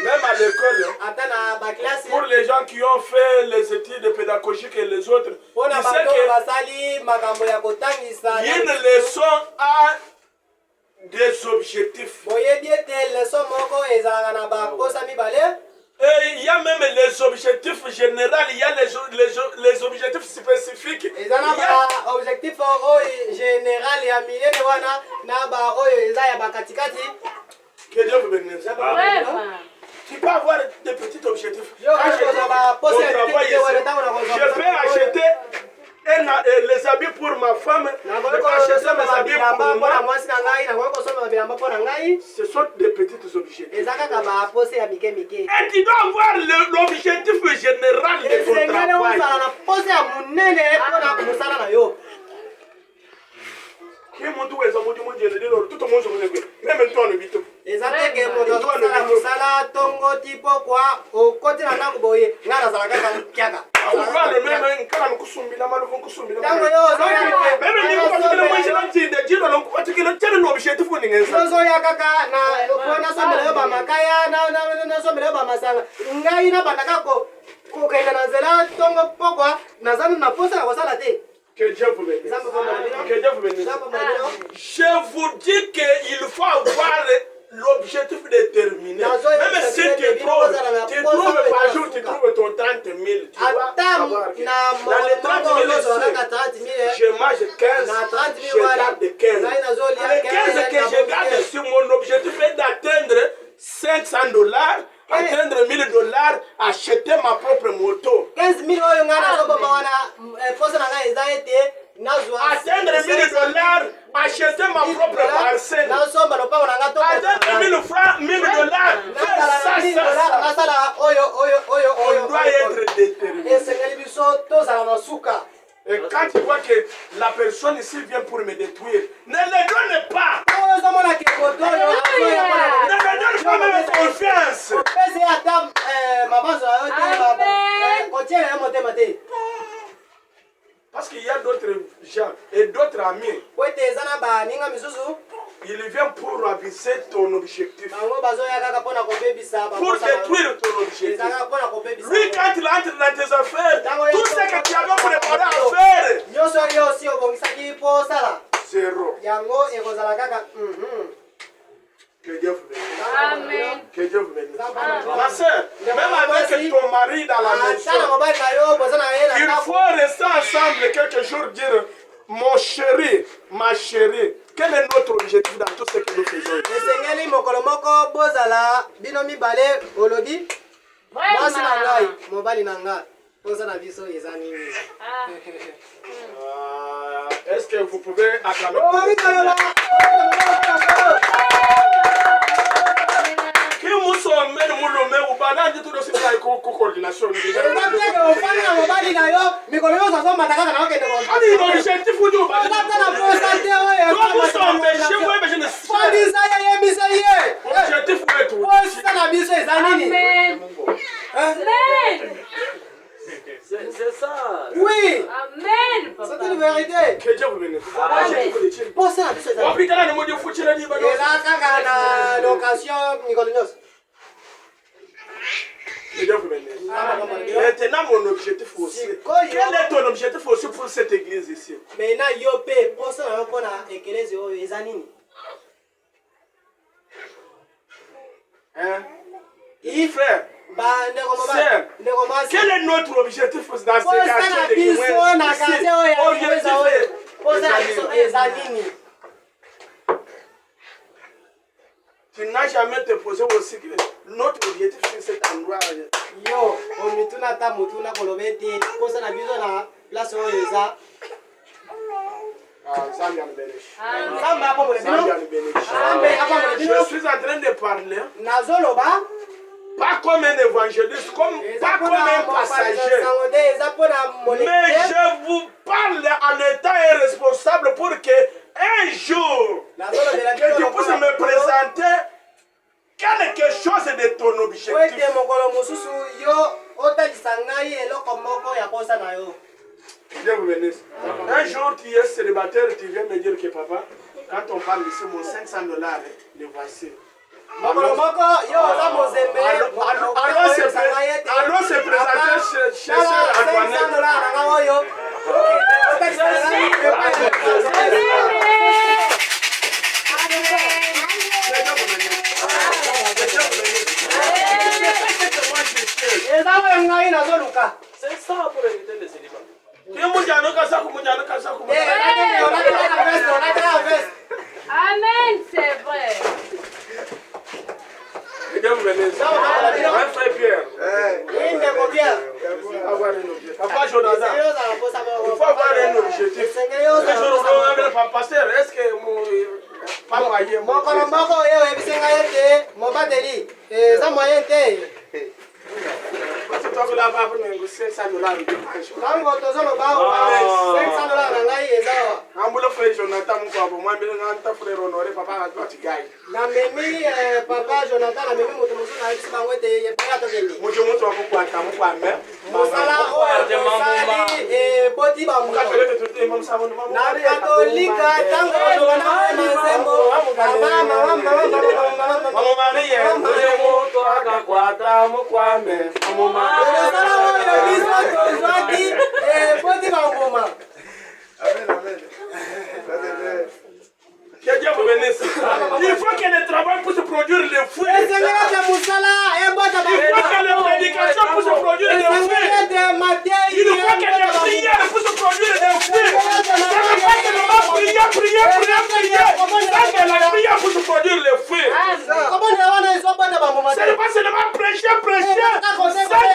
Même à l'école, pour les gens qui ont fait les études pédagogiques et les autres, tu sais qu'il y a une leçon à des objectifs. Et il y a même les objectifs généraux, il y a les objectifs spécifiques. Il y a objectif général Que Dieu vous bénisse. Tu peux avoir des petits objectifs. Quand je peux acheter les habits pour ma femme, je peux acheter mes habits pour moi. Ce sont des petits objectifs. Et tu dois avoir l'objectif général de ton travail. Même toi, on vit tout. Que Dieu vous bénisse. Je vous dis qu'il faut avoir l'objectif déterminé. Même si tu trouves par jour, tu trouves ton 30 000. Tu vois, dans les 30 000, je mange 15, je garde 15. Les 15 que je garde sur mon objectif est d'atteindre $500. Atteindre $1000, acheter ma propre moto. 15 000 atteindre $1000, acheter ma propre parcelle. Atteindre $1000, on doit être déterminé. Et quand tu vois que la personne ici vient pour me détruire, ne le donne pas. Ne me donne pas même confiance. Parce qu'il y a d'autres gens et d'autres amis. Il vient pour aviser ton objectif. Pour détruire ton objectif. Lui, quand il entre dans tes affaires, tout ce que tu avais préparé à faire, zéro. Que Dieu vous bénisse. Amen. Que Dieu vous bénisse. Ma soeur, même avec ton mari dans la maison, il faut rester ensemble quelques jours, dire mon chéri, ma chérie. Quel est notre objectif dans tout ce que nous faisons? Est-ce que vous pouvez acclamer? Coordination. C'est ça. Oui. Amen. C'est une vérité. Que Dieu vous bénisse. Maintenant, mon objectif aussi. Quel est ton objectif aussi pour cette église ici? Hein? Frère, sœur, quel est notre objectif dans ce quartier? Tu n'as jamais te posé aussi que notre objectif sur cet endroit. Yo, on mituna ta mutuna kolobeti, posa na bizo na place oyo Je suis en train de parler. Pas comme un évangéliste, pas comme un passager. Mais je vous parle en étant responsable pour que un jour, que tu puisses me présenter quelque chose de ton objectif. Dieu vous bénisse. Un jour, tu es célibataire, tu viens me dire que papa, quand on parle ici, mon $500, le voici. Allons se présenter chez Sœur Antoinette. C'est ça pour éviter le célibat. Amen, c'est vrai. Un frère Pierre. Papa Jonathan, il faut avoir un objectif. Pasteur, est-ce que que Dieu vous bénisse. Il faut que le travail puisse produire le fruit. Il faut que la prédication puisse produire le fruit. Il faut que les prières puissent produire le fruit. Ça ne veut pas seulement prier. Ça que la prière puisse produire le fruit. Ce n'est pas seulement prêcher. Ça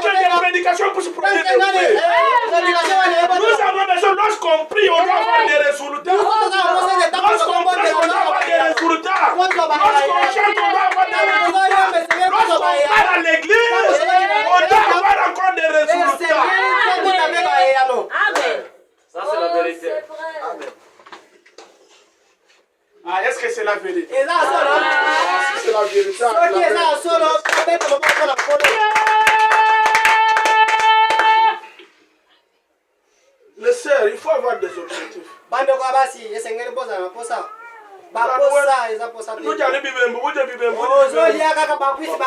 que les prédications puissent produire le fruit. Nous avons besoin, lorsqu'on prie, on doit avoir des résultats. Lorsqu'on prie, on doit avoir des résultats. Lorsqu'on chante, on doit avoir des résultats. Lorsqu'on part à l'église, on doit avoir encore des résultats. Amen. Ça, c'est la vérité. Amen. Ah, est-ce que c'est la vérité? Et là, ça, Si c'est la vérité, les sœurs, il faut avoir des objectifs. Nous allons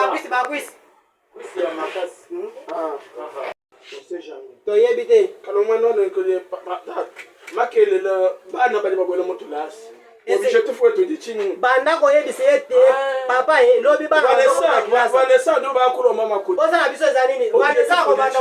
objectif est de dire banda koyebisa ete papa lobi bana Vanessa, nous va courir maman. Vanessa ko banda